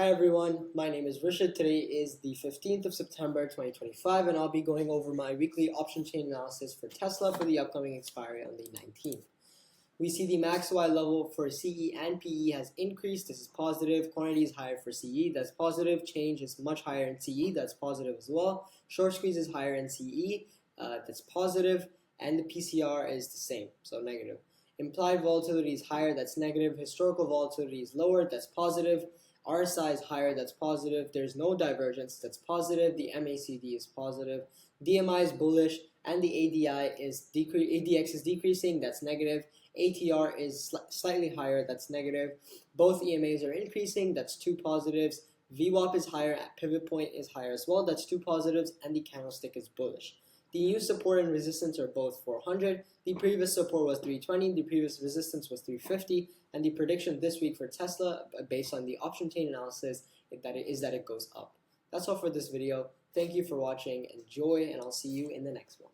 Hi everyone, my name is Rishad. Today is the 15th of September 2025 and I'll be going over my weekly option chain analysis for Tesla for the upcoming expiry on the 19th. We see the max Y level for CE and PE has increased. This is positive. Quantity is higher for CE. That's positive. Change is much higher in CE. That's positive as well. Short squeeze is higher in CE. That's positive. And the PCR is the same, so negative. Implied volatility is higher. That's negative. Historical volatility is lower. That's positive. RSI is higher. That's positive. There's no divergence. That's positive. The MACD is positive. DMI is bullish. And the ADX is decreasing. That's negative. ATR is slightly higher, that's negative. Both EMAs are increasing, that's two positives. VWAP is higher, at pivot point is higher as well, that's two positives, and the candlestick is bullish. The new support and resistance are both 400. The previous support was 320, the previous resistance was 350, and the prediction this week for Tesla, based on the option chain analysis, is that it goes up. That's all for this video. Thank you for watching, enjoy, and I'll see you in the next one.